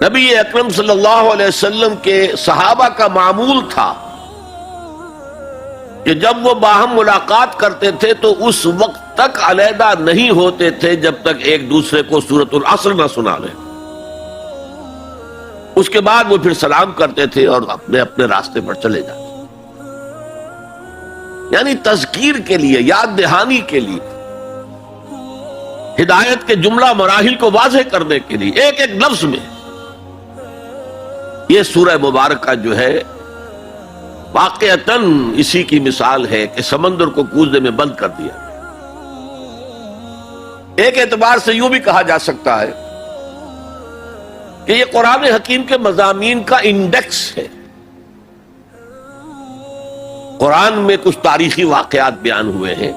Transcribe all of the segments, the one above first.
نبی اکرم صلی اللہ علیہ وسلم کے صحابہ کا معمول تھا کہ جب وہ باہم ملاقات کرتے تھے تو اس وقت تک علیحدہ نہیں ہوتے تھے جب تک ایک دوسرے کو سورۃ العصر نہ سنا لیں. اس کے بعد وہ پھر سلام کرتے تھے اور اپنے اپنے راستے پر چلے جاتے. یعنی تذکیر کے لیے، یاد دہانی کے لیے، ہدایت کے جملہ مراحل کو واضح کرنے کے لیے ایک ایک لفظ میں یہ سورہ مبارکہ جو ہے واقعتاً اسی کی مثال ہے کہ سمندر کو کوزے میں بند کر دیا. ایک اعتبار سے یوں بھی کہا جا سکتا ہے کہ یہ قرآن حکیم کے مضامین کا انڈیکس ہے. قرآن میں کچھ تاریخی واقعات بیان ہوئے ہیں،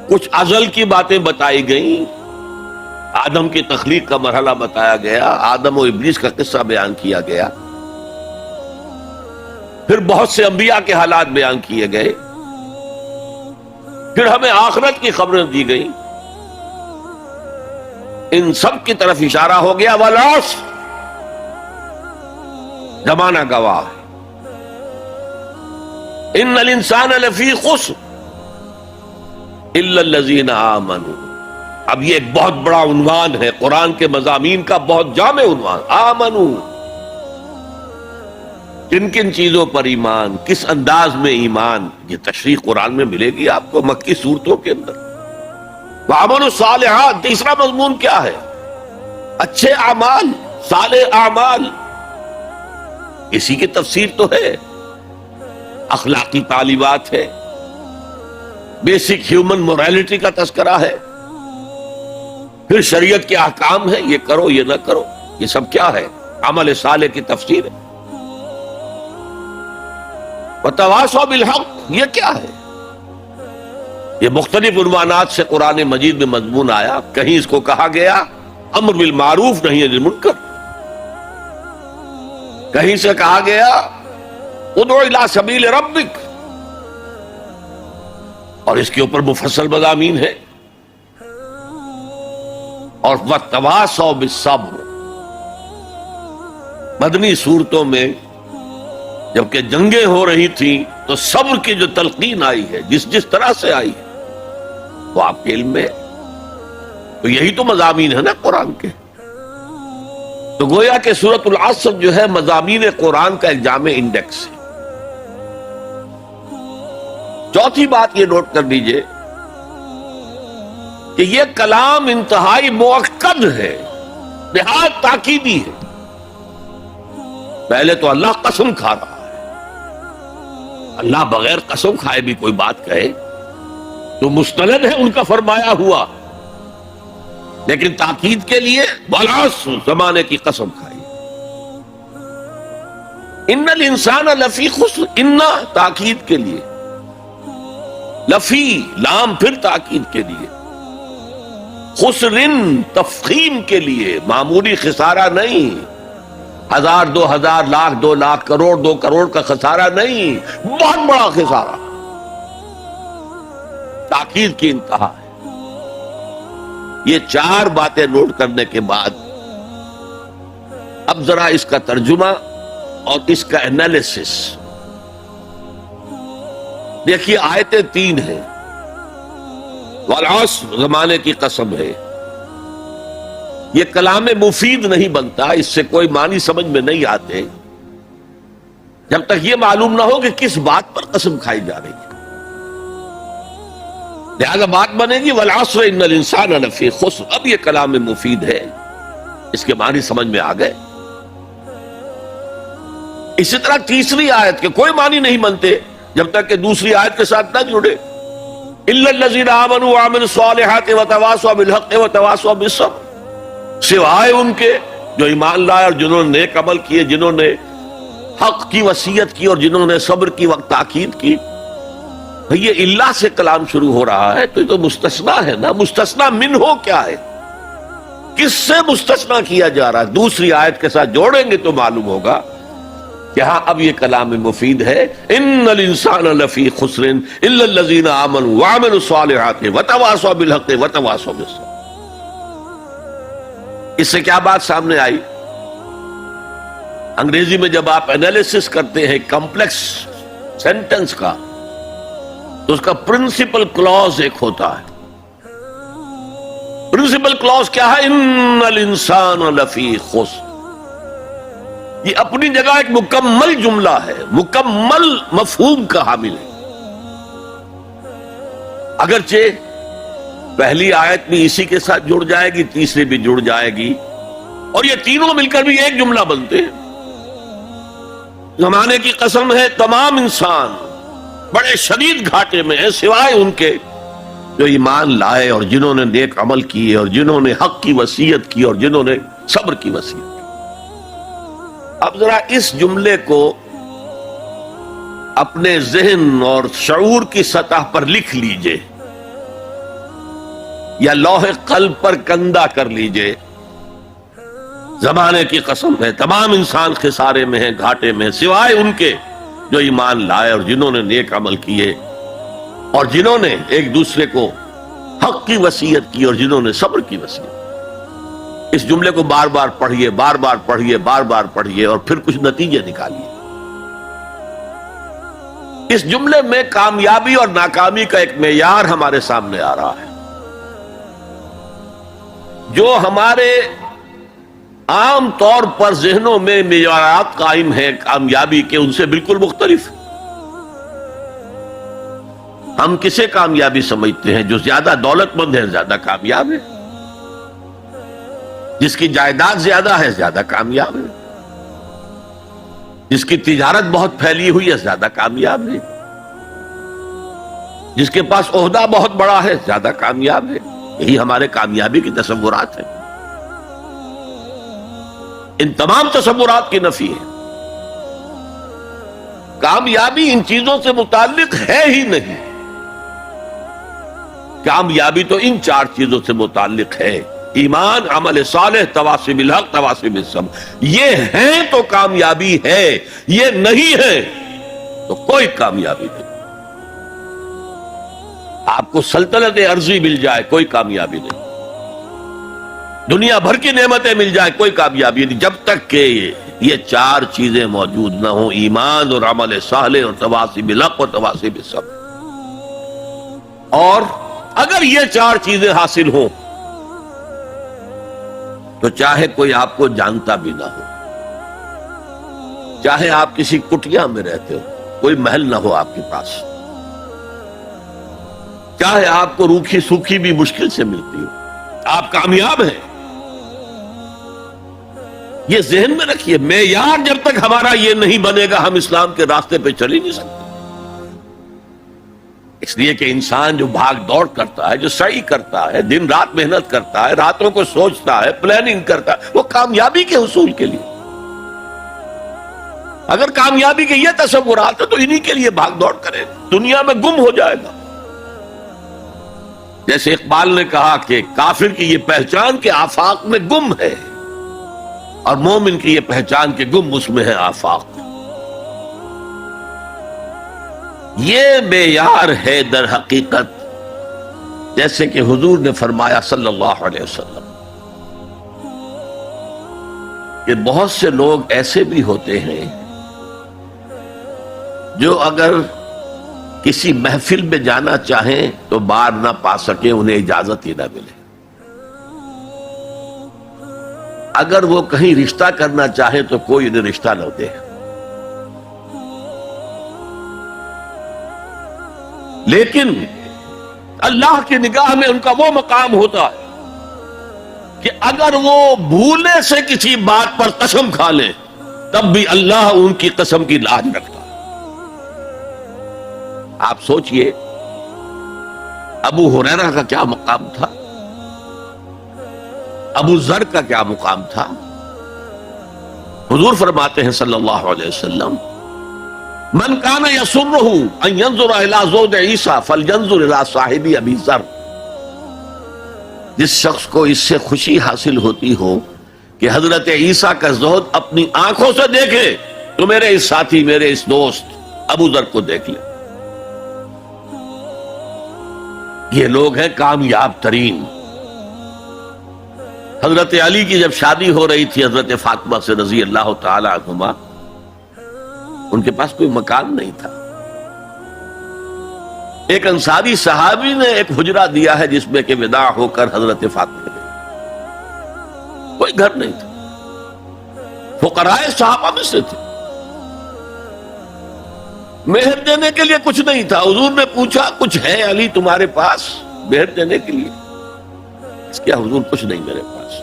کچھ ازل کی باتیں بتائی گئیں، آدم کی تخلیق کا مرحلہ بتایا گیا، آدم و ابلیس کا قصہ بیان کیا گیا، پھر بہت سے انبیاء کے حالات بیان کیے گئے، پھر ہمیں آخرت کی خبریں دی گئیں. ان سب کی طرف اشارہ ہو گیا والعصر، زمانہ گواہ ہے. ان الانسان لفی خسر الا الذین آمنوا. اب یہ ایک بہت بڑا عنوان ہے قرآن کے مضامین کا، بہت جامع عنوان. آمنو، کن کن چیزوں پر ایمان، کس انداز میں ایمان، یہ تشریح قرآن میں ملے گی آپ کو مکی صورتوں کے اندر. وعملوا الصالحات، تیسرا مضمون کیا ہے؟ اچھے اعمال، صالح اعمال. اسی کی تفسیر تو ہے، اخلاقی تعلیمات ہے، بیسک ہیومن موریلٹی کا تذکرہ ہے، پھر شریعت کے احکام ہیں، یہ کرو یہ نہ کرو. یہ سب کیا ہے؟ عمل صالح کی تفسیر ہے. وتواصوا بالحق، یہ کیا ہے؟ یہ مختلف عنوانات سے قرآن مجید میں مضمون آیا. کہیں اس کو کہا گیا امر بالمعروف نہی عن المنکر، کہیں سے کہا گیا ادعو الی سبیل ربک، اور اس کے اوپر مفصل مضامین ہے. اور وتواصوا بالصبر، مدنی صورتوں میں جبکہ جنگیں ہو رہی تھیں تو صبر کی جو تلقین آئی ہے، جس طرح سے آئی ہے وہ آپ کے علم میں ہے. تو یہی تو مضامین ہے نا قرآن کے. تو گویا کہ سورۃ العصر جو ہے مضامین قرآن کا ایک جامع انڈیکس ہے. چوتھی بات یہ نوٹ کر لیجئے کہ یہ کلام انتہائی مؤکد ہے، نہایت تاکیدی ہے. پہلے تو اللہ قسم کھا رہا ہے. اللہ بغیر قسم کھائے بھی کوئی بات کہے تو مستند ہے ان کا فرمایا ہوا، لیکن تاکید کے لیے والعصر، زمانے کی قسم کھائی. ان الانسان لفی خسر، ان تاکید کے لیے، لفی لام پھر تاکید کے لیے، خسرن تفخیم کے لیے، معمولی خسارہ نہیں، 1000 2000 لاکھ 2 لاکھ کروڑ 2 کروڑ کا خسارہ نہیں، بہت بڑا خسارہ. تاکید کی انتہا ہے. یہ 4 باتیں نوٹ کرنے کے بعد اب ذرا اس کا ترجمہ اور اس کا انالیسس دیکھیے. آیتیں 3 ہیں. والعصر، زمانے کی قسم ہے. یہ کلام مفید نہیں بنتا، اس سے کوئی معنی سمجھ میں نہیں آتے جب تک یہ معلوم نہ ہو کہ کس بات پر قسم کھائی جا رہی ہے. لہذا بات بنے گی والعصر ان الانسان لفی خسر. اب یہ کلام مفید ہے، اس کے معنی سمجھ میں آ گئے. اسی طرح تیسری آیت کے کوئی معنی نہیں بنتے جب تک کہ دوسری آیت کے ساتھ نہ جڑے. الا الذین آمنوا وعملوا الصالحات وتواصوا بالحق وتواصوا بالصبر، سوائے ان کے جو ایمان لائے اور جنہوں نے نیک عمل کیے، جنہوں نے حق کی وصیت کی اور جنہوں نے صبر کی وقت تاکید کی. بھئی یہ اللہ سے کلام شروع ہو رہا ہے تو یہ تو مستثنا ہے نا. مستثنا من ہو کیا ہے، کس سے مستثنا کیا جا رہا ہے؟ دوسری آیت کے ساتھ جوڑیں گے تو معلوم ہوگا کہ ہاں اب یہ کلام مفید ہے. ان الانسان لفی خسر الا الذین آمنوا وعملوا الصالحات وتواصوا بالحق وتواصوا بالصبر. اس سے کیا بات سامنے آئی؟ انگریزی میں جب آپ انالیسس کرتے ہیں کمپلیکس سینٹنس کا تو اس کا پرنسپل کلوز ایک ہوتا ہے. پرنسپل کلوز کیا ہے؟ ان الانسان لفی خسر. یہ اپنی جگہ ایک مکمل جملہ ہے، مکمل مفہوم کا حامل ہے. اگرچہ پہلی آیت بھی اسی کے ساتھ جڑ جائے گی، تیسری بھی جڑ جائے گی، اور یہ تینوں مل کر بھی ایک جملہ بنتے ہیں. زمانے کی قسم ہے تمام انسان بڑے شدید گھاٹے میں ہیں سوائے ان کے جو ایمان لائے اور جنہوں نے نیک عمل کیے اور جنہوں نے حق کی وصیت کی اور جنہوں نے صبر کی وصیت کی. اب ذرا اس جملے کو اپنے ذہن اور شعور کی سطح پر لکھ لیجئے یا لوح قلب پر کندہ کر لیجئے. زمانے کی قسم ہے تمام انسان خسارے میں ہیں، گھاٹے میں ہیں سوائے ان کے جو ایمان لائے اور جنہوں نے نیک عمل کیے اور جنہوں نے ایک دوسرے کو حق کی وصیت کی اور جنہوں نے صبر کی وصیت. اس جملے کو بار بار پڑھیے، بار بار پڑھیے، بار بار پڑھیے اور پھر کچھ نتیجے نکالیے. اس جملے میں کامیابی اور ناکامی کا ایک معیار ہمارے سامنے آ رہا ہے. جو ہمارے عام طور پر ذہنوں میں معیارات قائم ہیں کامیابی کے، ان سے بالکل مختلف. ہم کسے کامیابی سمجھتے ہیں؟ جو زیادہ دولت مند ہے زیادہ کامیاب ہے، جس کی جائیداد زیادہ ہے زیادہ کامیاب ہے، جس کی تجارت بہت پھیلی ہوئی ہے زیادہ کامیاب ہے، جس کے پاس عہدہ بہت بڑا ہے زیادہ کامیاب ہے. یہی ہمارے کامیابی کی تصورات ہیں. ان تمام تصورات کی نفی ہے. کامیابی ان چیزوں سے متعلق ہے ہی نہیں. کامیابی تو ان چار چیزوں سے متعلق ہے: ایمان، عمل صالح، تواصی بالحق، تواصی بالصبر. یہ ہیں تو کامیابی ہے، یہ نہیں ہے تو کوئی کامیابی نہیں. آپ کو سلطنت عرضی مل جائے کوئی کامیابی نہیں، دنیا بھر کی نعمتیں مل جائے کوئی کامیابی نہیں، جب تک کہ یہ چار چیزیں موجود نہ ہوں: ایمان اور عمل صالح اور تواصی بالحق اور تواصی بالصبر. اور اگر یہ چار چیزیں حاصل ہوں تو چاہے کوئی آپ کو جانتا بھی نہ ہو، چاہے آپ کسی کٹیا میں رہتے ہو، کوئی محل نہ ہو آپ کے پاس، چاہے آپ کو روکھی سوکھی بھی مشکل سے ملتی ہو، آپ کامیاب ہیں. یہ ذہن میں رکھیے. معیار جب تک ہمارا یہ نہیں بنے گا ہم اسلام کے راستے پہ چل ہی نہیں سکتے. اس لیے کہ انسان جو بھاگ دوڑ کرتا ہے، جو سعی کرتا ہے، دن رات محنت کرتا ہے، راتوں کو سوچتا ہے، پلاننگ کرتا ہے، وہ کامیابی کے حصول کے لیے. اگر کامیابی کے یہ تصورات ہیں تو انہی کے لیے بھاگ دوڑ کرے، دنیا میں گم ہو جائے گا. جیسے اقبال نے کہا کہ کافر کی یہ پہچان کہ آفاق میں گم ہے، اور مومن کی یہ پہچان کہ گم اس میں ہے آفاق. یہ معیار ہے در حقیقت، جیسے کہ حضور نے فرمایا صلی اللہ علیہ وسلم کہ بہت سے لوگ ایسے بھی ہوتے ہیں جو اگر کسی محفل میں جانا چاہیں تو بار نہ پا سکے، انہیں اجازت ہی نہ ملے. اگر وہ کہیں رشتہ کرنا چاہے تو کوئی انہیں رشتہ نہ دے. لیکن اللہ کی نگاہ میں ان کا وہ مقام ہوتا ہے کہ اگر وہ بھولے سے کسی بات پر قسم کھا لیں تب بھی اللہ ان کی قسم کی لاج رکھتا. آپ سوچئے ابو ہریرہ کا کیا مقام تھا، ابو ذر کا کیا مقام تھا. حضور فرماتے ہیں صلی اللہ علیہ وسلم: من کان یسرہ ان ینظر الی زوج عیسیٰ فلینظر الی صاحب ابی ذر. جس شخص کو اس سے خوشی حاصل ہوتی ہو کہ حضرت عیسیٰ کا زہد اپنی آنکھوں سے دیکھے تو میرے اس ساتھی، میرے اس دوست ابو ذر کو دیکھ لے. یہ لوگ ہیں کامیاب ترین. حضرت علی کی جب شادی ہو رہی تھی حضرت فاطمہ سے رضی اللہ تعالی عنہما، ان کے پاس کوئی مکان نہیں تھا. ایک انصاری صحابی نے ایک حجرہ دیا ہے جس میں کہ وداع ہو کر حضرت فاطمہ نے، کوئی گھر نہیں تھا، فقراء صحابہ میں سے تھے. مہر دینے کے لیے کچھ نہیں تھا. حضور نے پوچھا کچھ ہے علی تمہارے پاس مہر دینے کے لیے؟ اس کے حضور کچھ نہیں میرے پاس.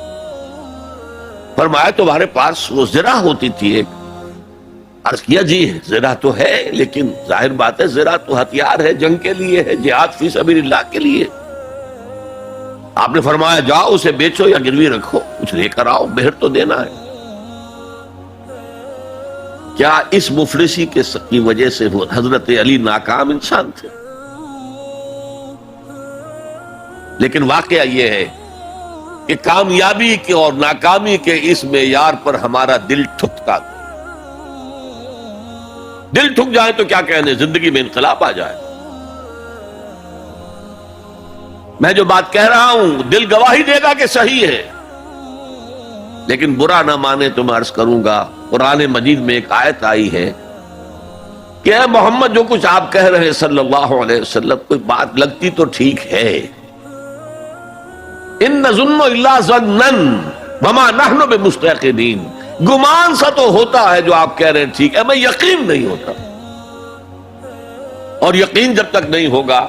فرمایا تمہارے پاس وہ زرہ ہوتی تھی ایک. عرض کیا جی زرہ تو ہے، لیکن ظاہر بات ہے زرہ تو ہتھیار ہے، جنگ کے لیے ہے، جہاد فی سبیل اللہ کے لیے. آپ نے فرمایا جاؤ اسے بیچو یا گروی رکھو، کچھ لے کر آؤ، مہر تو دینا ہے. کیا اس مفلسی کی وجہ سے وہ حضرت علی ناکام انسان تھے؟ لیکن واقعہ یہ ہے کہ کامیابی کے اور ناکامی کے اس معیار پر ہمارا دل ٹھکتا. دل ٹھک جائے تو کیا کہنے، زندگی میں انقلاب آ جائے. میں جو بات کہہ رہا ہوں دل گواہی دے گا کہ صحیح ہے، لیکن برا نہ مانے تو میں عرض کروں گا. قرآن مجید میں ایک آیت آئی ہے کہ اے محمد جو کچھ آپ کہہ رہے ہیں صلی اللہ علیہ وسلم، کوئی بات لگتی تو ٹھیک ہے. ان نظن الا ظنا وما نحن بمستيقنين، گمان سا تو ہوتا ہے جو آپ کہہ رہے ہیں ٹھیک ہے، میں یقین نہیں ہوتا. اور یقین جب تک نہیں ہوگا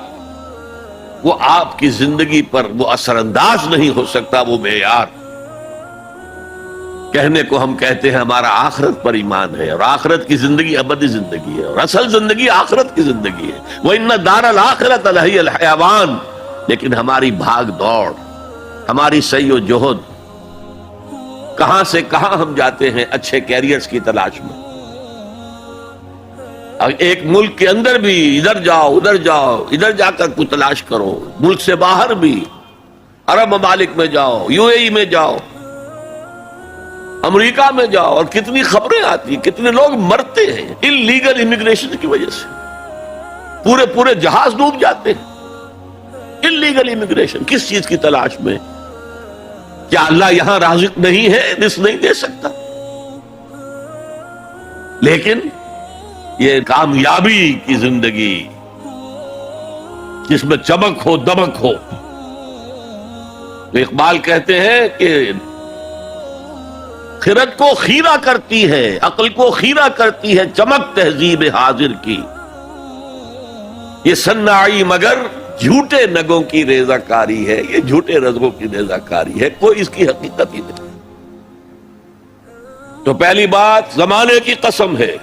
وہ آپ کی زندگی پر وہ اثر انداز نہیں ہو سکتا. وہ معیار کہنے کو ہم کہتے ہیں ہمارا آخرت پر ایمان ہے، اور آخرت کی زندگی ابدی زندگی ہے، اور اصل زندگی آخرت کی زندگی ہے. وَإِنَّ دَارَ الْآخِرَةَ لَهِيَ الْحَيَوَانُ. لیکن ہماری بھاگ دوڑ، ہماری سعی و جہد، کہاں سے کہاں ہم جاتے ہیں اچھے کیریئرز کی تلاش میں. ایک ملک کے اندر بھی ادھر جاؤ ادھر جاؤ، ادھر جا کر کوئی تلاش کرو. ملک سے باہر بھی عرب ممالک میں جاؤ، یو اے ای میں جاؤ، امریکہ میں جاؤ، اور کتنی خبریں آتی، کتنے لوگ مرتے ہیں انلیگل امیگریشن کی وجہ سے. پورے جہاز ڈوب جاتے ہیں. انلیگل امیگریشن کس چیز کی تلاش میں؟ کیا اللہ یہاں رازق نہیں ہے، رزق نہیں دے سکتا؟ لیکن یہ کامیابی کی زندگی جس میں چمک ہو دمک ہو. تو اقبال کہتے ہیں کہ خرد کو خیرہ کرتی ہے، عقل کو خیرہ کرتی ہے چمک تہذیب حاضر کی. یہ صناعی مگر جھوٹے نگوں کی ریزہ کاری ہے، یہ جھوٹے رزقوں کی ریزہ کاری ہے، کوئی اس کی حقیقت ہی نہیں. تو پہلی بات زمانے کی قسم ہے